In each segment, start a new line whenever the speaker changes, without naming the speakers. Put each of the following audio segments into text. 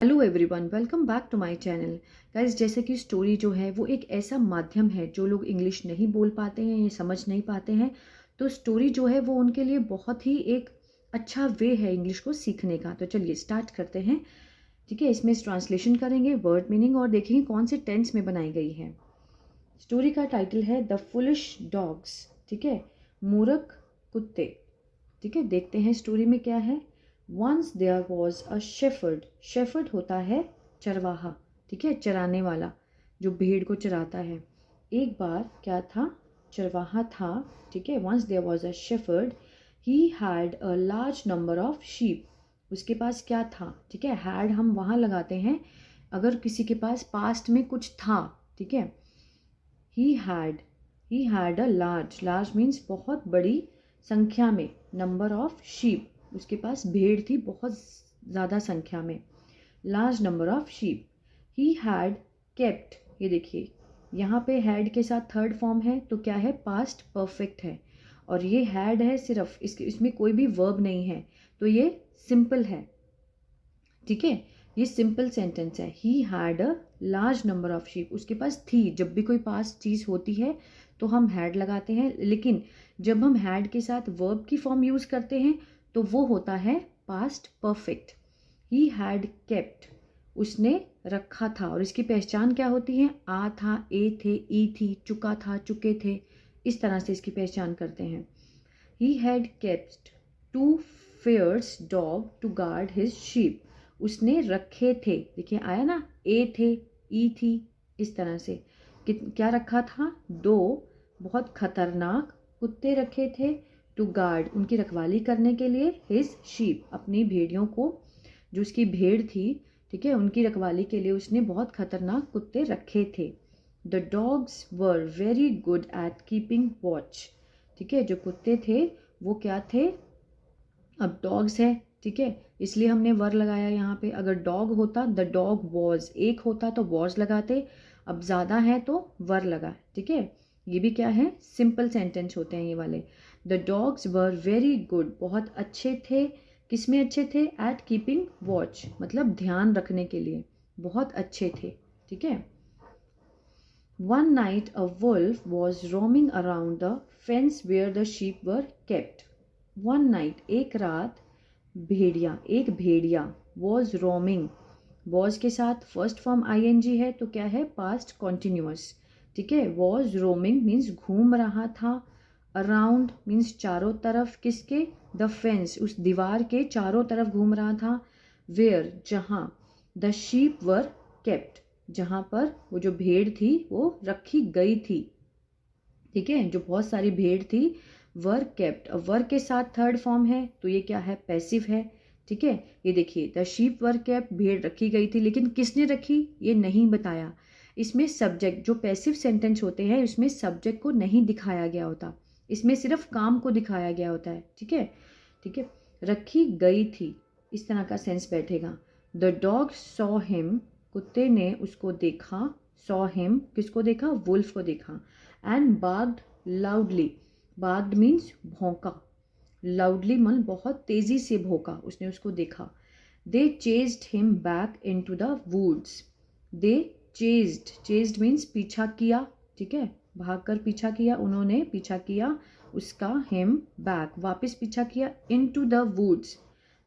Hello everyone, welcome back to my channel. Guys, जैसे कि story जो है वो एक ऐसा माध्यम है जो लोग इंग्लिश नहीं बोल पाते हैं या समझ नहीं पाते हैं, तो स्टोरी जो है वो उनके लिए बहुत ही एक अच्छा वे है इंग्लिश को सीखने का। तो चलिए स्टार्ट करते हैं। ठीक है, इसमें ट्रांसलेशन करेंगे, वर्ड मीनिंग और देखेंगे कौन से टेंस में बनाई गई है। स्टोरी का टाइटल है द फुलिश डॉग्स। ठीक है, मूर्ख कुत्ते। ठीक है, देखते हैं स्टोरी में क्या है। Once there was a shepherd. Shepherd होता है चरवाहा, ठीक है, चराने वाला जो भेड़ को चराता है। एक बार क्या था, चरवाहा था। ठीक है, once there was a shepherd, he had a large number of sheep. उसके पास क्या था, ठीक है, हैड हम वहाँ लगाते हैं अगर किसी के पास पास्ट में कुछ था। ठीक है, ही हैड अ लार्ज मीन्स बहुत बड़ी संख्या में, नंबर ऑफ शीप, उसके पास भेड़ थी बहुत ज़्यादा संख्या में, large number of sheep. He had kept, ये देखिए यहाँ पे हैड के साथ थर्ड फॉर्म है तो क्या है, पास्ट परफेक्ट है, और ये हैड है सिर्फ, इसमें कोई भी वर्ब नहीं है, तो ये सिंपल है। ठीक है, ये सिंपल सेंटेंस है। ही had a large number of sheep, उसके पास थी। जब भी कोई पास चीज़ होती है तो हम हैड लगाते हैं, लेकिन जब हम हैड के साथ वर्ब की फॉर्म यूज़ करते हैं तो वो होता है past perfect. He had kept, उसने रखा था, और इसकी पहचान क्या होती है, आ था, ए थे, ई थी, चुका था, चुके थे, इस तरह से इसकी पहचान करते हैं। He had kept 2 fierce dog to guard his sheep, उसने रखे थे, देखिए आया ना, ए थे, ई थी, इस तरह से क्या रखा था, 2 बहुत खतरनाक कुत्ते रखे थे, टू गार्ड उनकी रखवाली करने के लिए, हिज शीप अपनी भेड़ियों को, जो उसकी भेड़ थी, ठीक है, उनकी रखवाली के लिए उसने बहुत खतरनाक कुत्ते रखे थे। The dogs were very good at keeping watch. ठीक है, जो कुत्ते थे वो क्या थे, अब डॉग्स है, ठीक है, इसलिए हमने वर लगाया यहाँ पे। अगर डॉग होता, द डॉग वॉज, एक होता तो वॉज लगाते, अब ज़्यादा है तो वर लगा। ठीक है, ये भी क्या है, सिंपल सेंटेंस होते हैं ये वाले। The dogs were very good, बहुत अच्छे थे, किस में अच्छे थे, एट कीपिंग वॉच, मतलब ध्यान रखने के लिए बहुत अच्छे थे। ठीक है, one night a wolf was roaming around the fence where the sheep were kept. One night, एक रात, एक भेड़िया, वॉज रोमिंग, वॉज के साथ फर्स्ट फॉर्म आईएनजी है तो क्या है, पास्ट कॉन्टिन्यूअस। ठीक है, वॉज रोमिंग मीन्स घूम रहा था, अराउंड मीन्स चारों तरफ, किसके, द फेंस उस दीवार के चारों तरफ घूम रहा था, वेयर जहाँ, द शीप वर केप्ट जहाँ पर वो जो भेड़ थी वो रखी गई थी। ठीक है, जो बहुत सारी भेड़ थी, वर केप्ट, अब वर के साथ थर्ड फॉर्म है तो ये क्या है, पैसिव है। ठीक है, ये देखिए द शीप वर केप्ट, भेड़ रखी गई थी, लेकिन किसने रखी ये नहीं बताया। इसमें सब्जेक्ट, जो पैसिव सेंटेंस होते हैं इसमें सब्जेक्ट को नहीं दिखाया गया होता, इसमें सिर्फ काम को दिखाया गया होता है। ठीक है, ठीक है, रखी गई थी, इस तरह का सेंस बैठेगा। द डॉग सॉ हिम, कुत्ते ने उसको देखा, सॉ हिम किसको देखा, वुल्फ को देखा, and barked loudly, barked means भौंका, लाउडली मन बहुत तेजी से भौंका, उसने उसको देखा। They chased him back into the woods, they chased means पीछा किया, ठीक है, भागकर पीछा किया, उन्होंने पीछा किया उसका, हिम बैक वापस पीछा किया, इन टू द वुड्स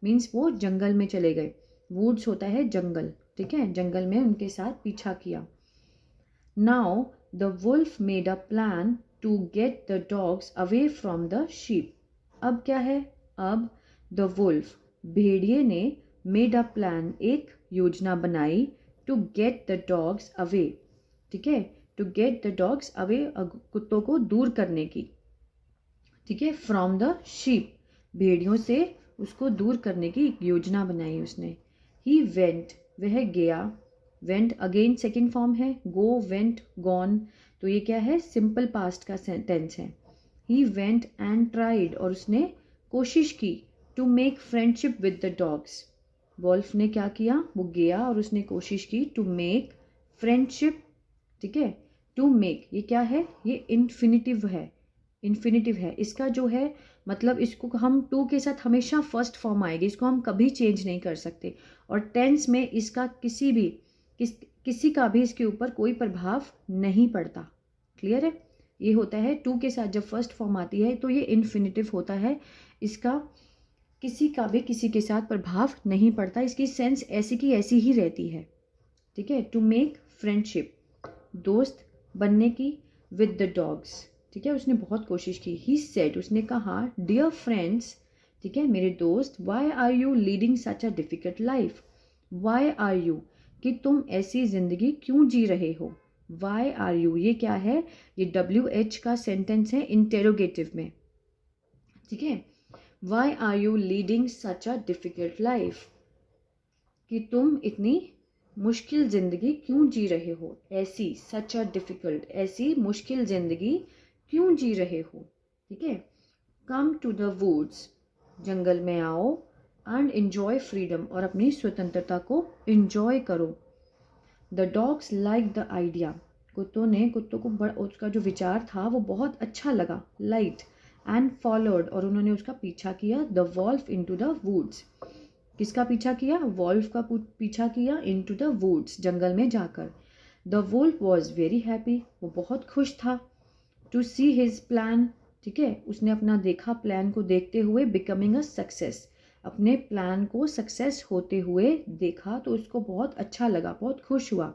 मीन्स वो जंगल में चले गए, वुड्स होता है जंगल, ठीक है, जंगल में उनके साथ पीछा किया। Now the wolf made a plan to get the dogs away from the sheep. अब क्या है, अब द वुल्फ भेड़िए ने, मेड अ प्लान एक योजना बनाई, to get the dogs away, ठीक है, to get the dogs away कुत्तों को दूर करने की, ठीक है, फ्रॉम द शीप भेड़ियों से उसको दूर करने की योजना बनाई उसने। ही वेंट, वह गया, वेंट अगेन सेकेंड फॉर्म है, गो, वेंट, गॉन, तो ये क्या है, सिंपल पास्ट का टेंस है। ही वेंट एंड ट्राइड, और उसने कोशिश की, to make friendship with the dogs, wolf ने क्या किया, वो गया और उसने कोशिश की, टू मेक फ्रेंडशिप, ठीक है, टू मेक ये क्या है, ये इन्फिनिटिव है, इन्फिनिटिव है, इसका जो है मतलब इसको हम टू के साथ हमेशा फर्स्ट फॉर्म आएगी, इसको हम कभी चेंज नहीं कर सकते। और टेंस में इसका किसी का भी इसके ऊपर कोई प्रभाव नहीं पड़ता। क्लियर है? ये होता है टू के साथ जब फर्स्ट फॉर्म आती है तो ये इन्फिनिटिव होता है, इसका किसी का भी किसी के साथ प्रभाव नहीं पड़ता, इसकी सेंस ऐसी की ऐसी ही रहती है। ठीक है? टू मेक फ्रेंडशिप, दोस्त बनने की, विद द डॉग्स। ठीक है? उसने बहुत कोशिश की। ही सेड, उसने कहा, डियर फ्रेंड्स, ठीक है मेरे दोस्त, why are you leading such a difficult life. Why are you, कि तुम ऐसी जिंदगी क्यों जी रहे हो। वाई आर यू, ये क्या है, ये WH का सेंटेंस है इंटेरोगेटिव में। ठीक है? Why are you leading such a difficult life, कि तुम इतनी मुश्किल ज़िंदगी क्यों जी रहे हो, ऐसी, सच अ डिफ़िकल्ट, ऐसी मुश्किल ज़िंदगी क्यों जी रहे हो। ठीक है? कम टू द वुड्स, जंगल में आओ, एंड एन्जॉय फ्रीडम, और अपनी स्वतंत्रता को एन्जॉय करो। The dogs like the idea, कुत्तों को उसका जो विचार था वो बहुत अच्छा लगा, लाइट, एंड फॉलोड, और उन्होंने उसका पीछा किया, the wolf into the woods. किसका पीछा किया? वॉल्फ का पीछा किया, इनटू द वुड्स, जंगल में जाकर। The wolf was very happy, वो बहुत खुश था, टू सी हिज प्लान, ठीक है, उसने अपना देखा प्लान को देखते हुए, बिकमिंग अ सक्सेस, अपने प्लान को सक्सेस होते हुए देखा तो उसको बहुत अच्छा लगा, बहुत खुश हुआ।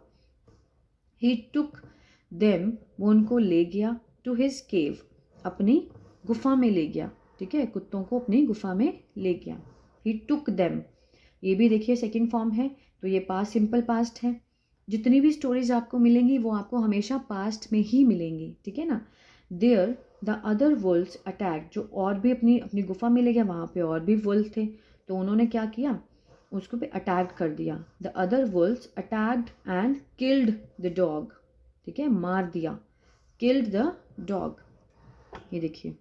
ही टुक देम, वो उनको ले गया, टू हिज केव, अपनी गुफा में ले गया। ठीक है? कुत्तों को अपनी गुफा में ले गया। ही टुक देम, ये भी देखिए सेकंड फॉर्म है, तो ये पास्ट सिंपल पास्ट है। जितनी भी स्टोरीज आपको मिलेंगी वो आपको हमेशा पास्ट में ही मिलेंगी। ठीक है ना? There the other wolves attack, जो और भी अपनी अपनी गुफा में ले गया, वहाँ पे और भी वुल्व थे, तो उन्होंने क्या किया, उसको पे अटैक कर दिया। The other Wolves attacked and killed the dog, ठीक है, मार दिया, किल्ड द डॉग। ये देखिए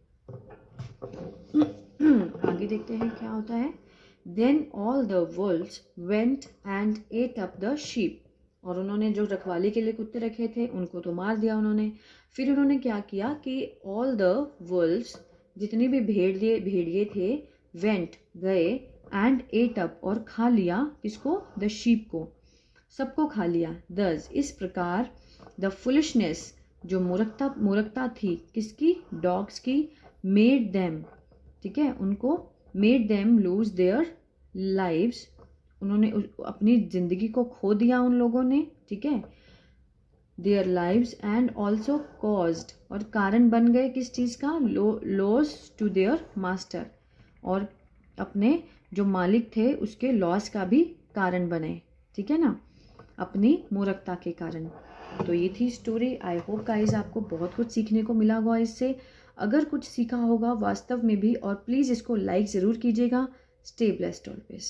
आगे देखते हैं क्या होता है। Then all the wolves went and ate up the sheep, और उन्होंने जो रखवाली के लिए कुत्ते रखे थे उनको तो मार दिया उन्होंने। फिर उन्होंने क्या किया कि all the wolves, जितने भी भेड़िए थे, went, गए, and ate up, और खा लिया, किसको, the sheep को, सबको खा लिया। Thus, इस प्रकार, the foolishness, जो मूर्खता थी, किसकी, डॉग्स की, made them, ठीक है, उनको, made them lose their lives, उन्होंने अपनी जिंदगी को खो दिया उन लोगों ने। ठीक है? Their lives, and also caused, और कारण बन गए किस चीज़ का, लॉस टू देयर मास्टर, और अपने जो मालिक थे उसके लॉस का भी कारण बने। ठीक है ना? अपनी मूर्खता के कारण। तो ये थी स्टोरी। आई होप गाइस आपको बहुत कुछ सीखने को मिला होगा इससे। अगर कुछ सीखा होगा वास्तव में भी, और प्लीज़ इसको लाइक ज़रूर कीजिएगा। Stay blessed always.